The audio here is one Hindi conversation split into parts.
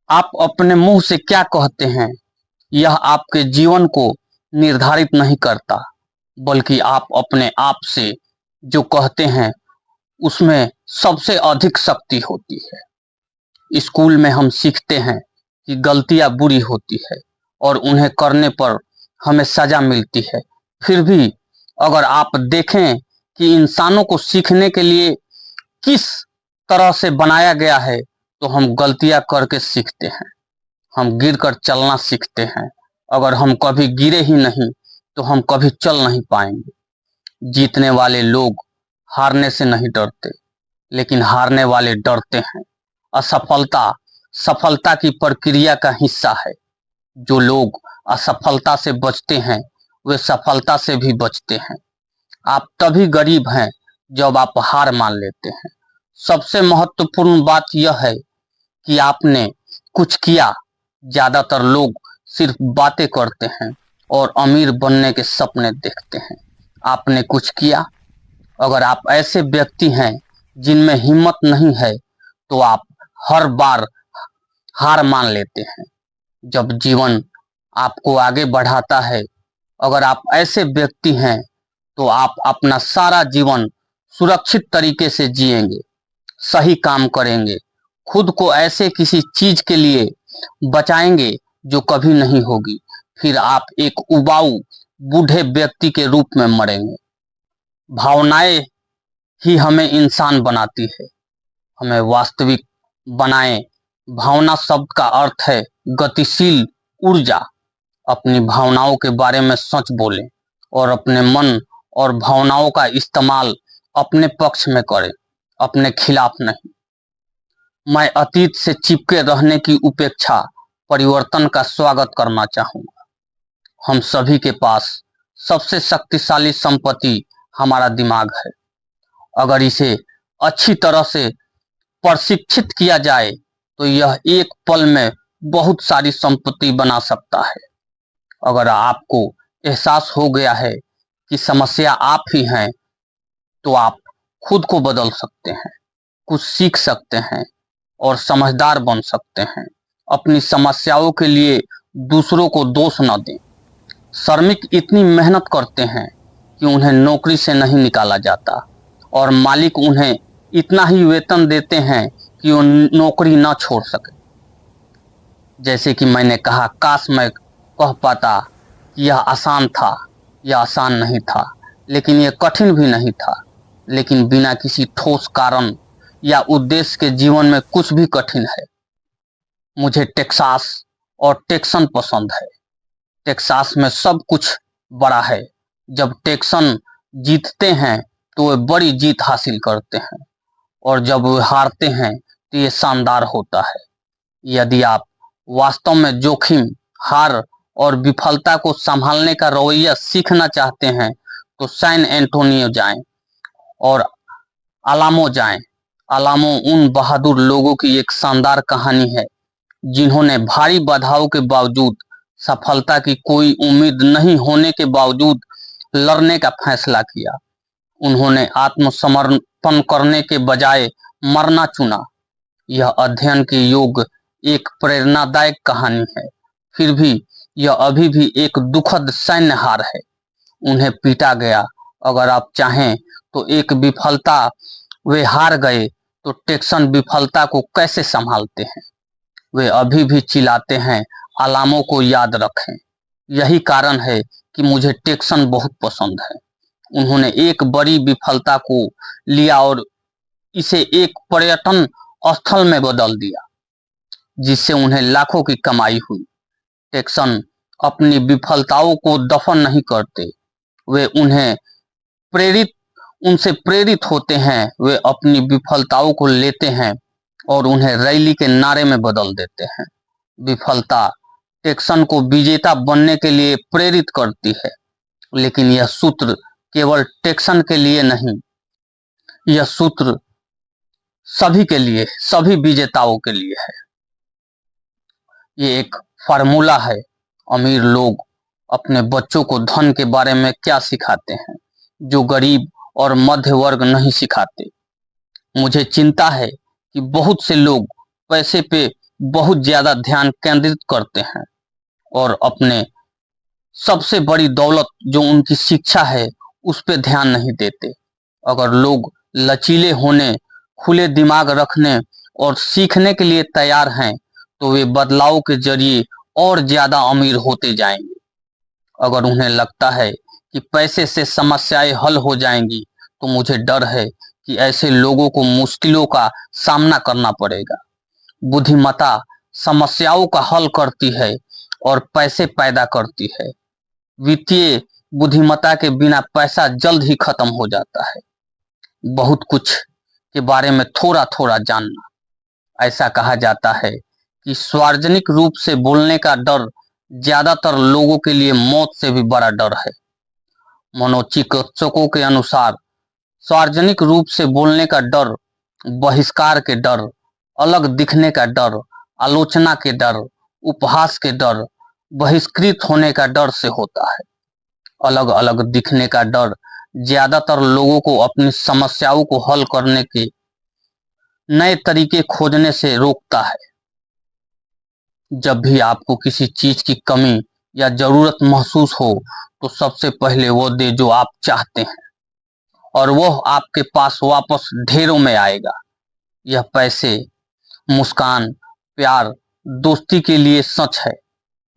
आप अपने मुंह से क्या कहते हैं यह आपके जीवन को निर्धारित नहीं करता, बल्कि आप अपने आप से जो कहते हैं उसमें सबसे अधिक शक्ति होती है। स्कूल में हम सीखते हैं कि गलतियां बुरी होती है और उन्हें करने पर हमें सजा मिलती है। फिर भी अगर आप देखें कि इंसानों को सीखने के लिए किस तरह से बनाया गया है, तो हम गलतियां करके सीखते हैं। हम गिरकर चलना सीखते हैं। अगर हम कभी गिरे ही नहीं तो हम कभी चल नहीं पाएंगे। जीतने वाले लोग हारने से नहीं डरते, लेकिन हारने वाले डरते हैं। असफलता सफलता की प्रक्रिया का हिस्सा है। जो लोग असफलता से बचते हैं वे सफलता से भी बचते हैं। आप तभी गरीब हैं जब आप हार मान लेते हैं। सबसे महत्वपूर्ण बात यह है कि आपने कुछ किया। ज्यादातर लोग सिर्फ बातें करते हैं और अमीर बनने के सपने देखते हैं। आपने कुछ किया। अगर आप ऐसे व्यक्ति हैं जिनमें हिम्मत नहीं है, तो आप हर बार हार मान लेते हैं जब जीवन आपको आगे बढ़ाता है। अगर आप ऐसे व्यक्ति हैं तो आप अपना सारा जीवन सुरक्षित तरीके से जिएंगे, सही काम करेंगे, खुद को ऐसे किसी चीज के लिए बचाएंगे जो कभी नहीं होगी। फिर आप एक उबाऊ बूढ़े व्यक्ति के रूप में मरेंगे। भावनाएं ही हमें इंसान बनाती है, हमें वास्तविक बनाएं। भावना शब्द का अर्थ है गतिशील ऊर्जा। अपनी भावनाओं के बारे में सच बोलें और अपने मन और भावनाओं का इस्तेमाल अपने पक्ष में करें, अपने खिलाफ नहीं। मैं अतीत से चिपके रहने की उपेक्षा परिवर्तन का स्वागत करना चाहूंगा। हम सभी के पास सबसे शक्तिशाली संपत्ति हमारा दिमाग है। अगर इसे अच्छी तरह से प्रशिक्षित किया जाए तो यह एक पल में बहुत सारी संपत्ति बना सकता है। अगर आपको एहसास हो गया है कि समस्या आप ही हैं, तो आप खुद को बदल सकते हैं, कुछ सीख सकते हैं और समझदार बन सकते हैं। अपनी समस्याओं के लिए दूसरों को दोष न दें। श्रमिक इतनी मेहनत करते हैं कि उन्हें नौकरी से नहीं निकाला जाता, और मालिक उन्हें इतना ही वेतन देते हैं कि वो नौकरी न छोड़ सके। जैसे कि मैंने कहा, काश मैं कह पाता कि यह आसान था। यह आसान नहीं था, लेकिन यह कठिन भी नहीं था। लेकिन बिना किसी ठोस कारण या उद्देश्य के जीवन में कुछ भी कठिन है। मुझे टेक्सास और टेक्सन पसंद है। टेक्सास में सब कुछ बड़ा है। जब टेक्सन जीतते हैं तो वे बड़ी जीत हासिल करते हैं, और जब वे हारते हैं तो ये शानदार होता है। यदि आप वास्तव में जोखिम, हार और विफलता को संभालने का रवैया सीखना चाहते हैं तो सैन एंटोनियो जाएं और अलामो जाएं। अलामो उन बहादुर लोगों की एक शानदार कहानी है जिन्होंने भारी बाधाओं के बावजूद, सफलता की कोई उम्मीद नहीं होने के बावजूद लड़ने का फैसला किया। उन्होंने आत्मसमर्पण करने के बजाय मरना चुना। यह अध्ययन के योग एक प्रेरणादायक कहानी है। फिर भी यह अभी भी एक दुखद सैन्य हार है। उन्हें पीटा गया। अगर आप चाहें तो एक विफलता, वे हार गए, तो टेक्सन विफलता को कैसे संभालते हैं? वे अभी भी चिल्लाते हैं, अलामों को याद रखें। यही कारण है कि मुझे टेक्सन बहुत पसंद है। उन्होंने एक बड़ी विफलता को लिया और इसे एक पर्यटन स्थल में बदल दिया, जिससे उन्हें लाखों की कमाई हुई। टेक्सन अपनी विफलताओं को दफन नहीं करते, वे उनसे प्रेरित होते हैं। वे अपनी विफलताओं को लेते हैं और उन्हें रैली के नारे में बदल देते हैं। विफलता टेक्सन को विजेता बनने के लिए प्रेरित करती है, लेकिन यह सूत्र केवल टेक्सन के लिए नहीं, यह सूत्र सभी के लिए, सभी विजेताओं के लिए है। ये एक फार्मूला है। अमीर लोग अपने बच्चों को धन के बारे में क्या सिखाते हैं जो गरीब और मध्य वर्ग नहीं सिखाते। मुझे चिंता है कि बहुत से लोग पैसे पे बहुत ज्यादा ध्यान केंद्रित करते हैं और अपने सबसे बड़ी दौलत जो उनकी शिक्षा है उस पे ध्यान नहीं देते। अगर लोग लचीले होने, खुले दिमाग रखने और सीखने के लिए तैयार हैं तो वे बदलाव के जरिए और ज्यादा अमीर होते जाएंगे। अगर उन्हें लगता है कि पैसे से समस्याएं हल हो जाएंगी तो मुझे डर है कि ऐसे लोगों को मुश्किलों का सामना करना पड़ेगा। बुद्धिमत्ता समस्याओं का हल करती है और पैसे पैदा करती है। वित्तीय बुद्धिमत्ता के बिना पैसा जल्द ही खत्म हो जाता है। बहुत कुछ के बारे में थोड़ा थोड़ा जानना। ऐसा कहा जाता है कि सार्वजनिक रूप से बोलने का डर ज्यादातर लोगों के लिए मौत से भी बड़ा डर है। मनोचिकित्सकों के अनुसार सार्वजनिक रूप से बोलने का डर बहिष्कार के डर, अलग दिखने का डर, आलोचना के डर, उपहास के डर, बहिष्कृत होने का डर से होता है। अलग अलग दिखने का डर ज्यादातर लोगों को अपनी समस्याओं को हल करने के नए तरीके खोजने से रोकता है। जब भी आपको किसी चीज की कमी या जरूरत महसूस हो तो सबसे पहले वो दे जो आप चाहते हैं और वह आपके पास वापस ढेरों में आएगा। यह पैसे, मुस्कान, प्यार, दोस्ती के लिए सच है।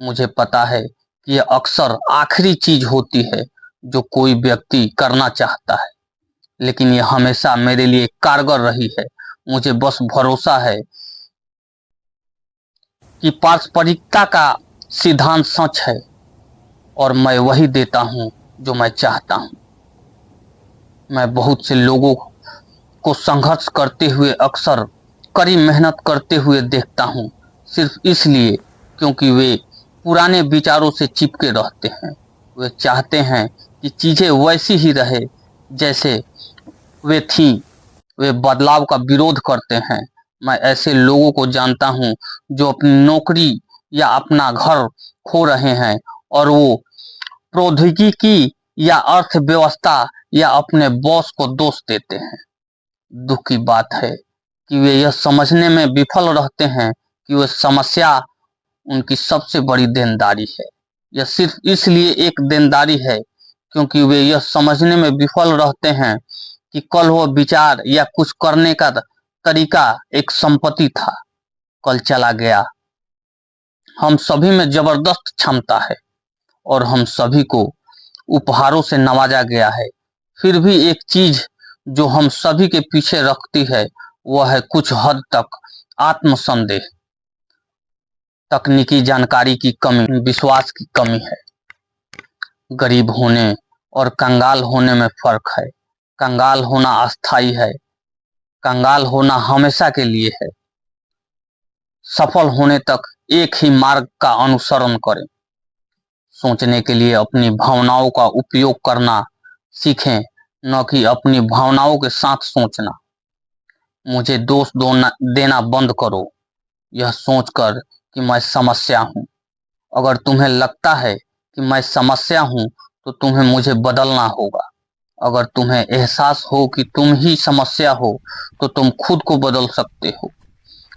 मुझे पता है कि यह अक्सर आखिरी चीज होती है जो कोई व्यक्ति करना चाहता है, लेकिन यह हमेशा मेरे लिए कारगर रही है। मुझे बस भरोसा है कि पारस्परिकता का सिद्धांत सच है और मैं वही देता हूं जो मैं चाहता हूं। मैं बहुत से लोगों को संघर्ष करते हुए, अक्सर कड़ी मेहनत करते हुए देखता हूं, सिर्फ इसलिए क्योंकि वे पुराने विचारों से चिपके रहते हैं। वे चाहते हैं कि चीजें वैसी ही रहे जैसे वे थीं। वे बदलाव का विरोध करते हैं। मैं ऐसे लोगों को जानता हूं जो अपनी नौकरी या अपना घर खो रहे हैं और वो प्रौद्योगिकी या अर्थव्यवस्था या अपने बॉस को दोष देते हैं। दुख की बात है कि वे यह समझने में विफल रहते हैं कि वह समस्या उनकी सबसे बड़ी देनदारी है। यह सिर्फ इसलिए एक देनदारी है क्योंकि वे यह समझने में विफल रहते हैं कि कल वह विचार या कुछ करने का तरीका एक संपत्ति था, कल चला गया। हम सभी में जबरदस्त क्षमता है और हम सभी को उपहारों से नवाजा गया है। फिर भी एक चीज जो हम सभी के पीछे रखती है वह है कुछ हद तक आत्मसंदेह। तकनीकी जानकारी की कमी, विश्वास की कमी है। गरीब होने और कंगाल होने में फर्क है। कंगाल होना अस्थायी है, कंगाल होना हमेशा के लिए है। सफल होने तक एक ही मार्ग का अनुसरण करें। सोचने के लिए अपनी भावनाओं का उपयोग करना सीखें, न कि अपनी भावनाओं के साथ सोचना। मुझे दोष देना बंद करो, यह सोचकर कि मैं समस्या हूं। अगर तुम्हें लगता है कि मैं समस्या हूं तो तुम्हें मुझे बदलना होगा। अगर तुम्हें एहसास हो कि तुम ही समस्या हो तो तुम खुद को बदल सकते हो,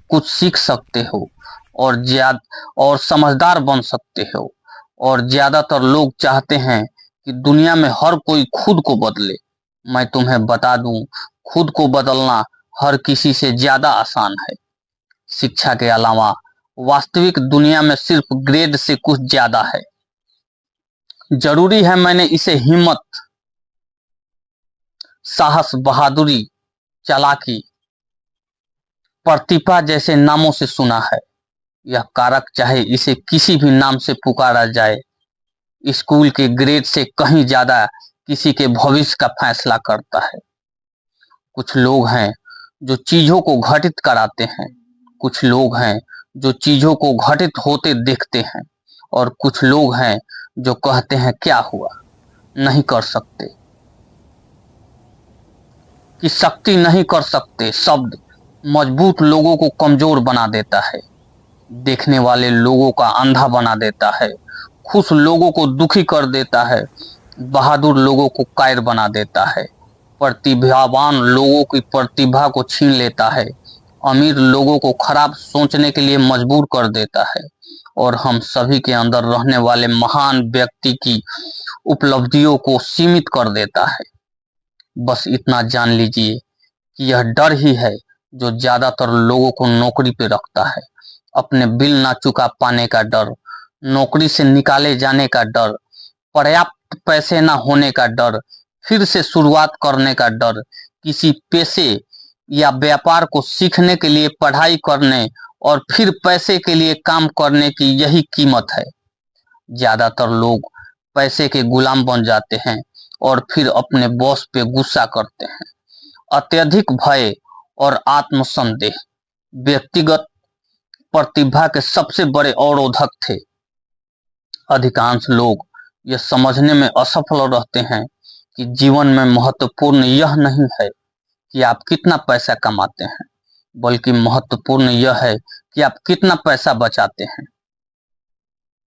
कुछ सीख सकते हो और समझदार बन सकते हो। और ज्यादातर लोग चाहते हैं कि दुनिया में हर कोई खुद को बदले। मैं तुम्हें बता दूं, खुद को बदलना हर किसी से ज्यादा आसान है। शिक्षा के अलावा वास्तविक दुनिया में सिर्फ ग्रेड से कुछ ज्यादा है। जरूरी है मैंने इसे हिम्मत, साहस, बहादुरी, चालाकी, प्रतिभा जैसे नामों से सुना है। यह कारक, चाहे इसे किसी भी नाम से पुकारा जाए, स्कूल के ग्रेड से कहीं ज्यादा किसी के भविष्य का फैसला करता है। कुछ लोग हैं जो चीजों को घटित कराते हैं, कुछ लोग हैं जो चीजों को घटित होते देखते हैं, और कुछ लोग हैं जो कहते हैं क्या हुआ, नहीं कर सकते। कि शक्ति नहीं कर सकते शब्द मजबूत लोगों को कमजोर बना देता है, देखने वाले लोगों का अंधा बना देता है, खुश लोगों को दुखी कर देता है, बहादुर लोगों को कायर बना देता है, प्रतिभावान लोगों की प्रतिभा को छीन लेता है अमीर लोगों को खराब सोचने के लिए मजबूर कर देता है और हम सभी के अंदर रहने वाले महान व्यक्ति की उपलब्धियों को सीमित कर देता है। बस इतना जान लीजिए कि यह डर ही है जो ज्यादातर लोगों को नौकरी पे रखता है। अपने बिल ना चुका पाने का डर, नौकरी से निकाले जाने का डर, पर्याप्त पैसे ना होने का डर, फिर से शुरुआत करने का डर, किसी पेशे या व्यापार को सीखने के लिए पढ़ाई करने और फिर पैसे के लिए काम करने की यही कीमत है। ज्यादातर लोग पैसे के गुलाम बन जाते हैं और फिर अपने बॉस पे गुस्सा करते हैं। अत्यधिक भय और आत्मसंदेह व्यक्तिगत प्रतिभा के सबसे बड़े अवरोधक थे। अधिकांश लोग यह समझने में असफल रहते हैं कि जीवन में महत्वपूर्ण यह नहीं है कि आप कितना पैसा कमाते हैं, बल्कि महत्वपूर्ण यह है कि आप कितना पैसा बचाते हैं।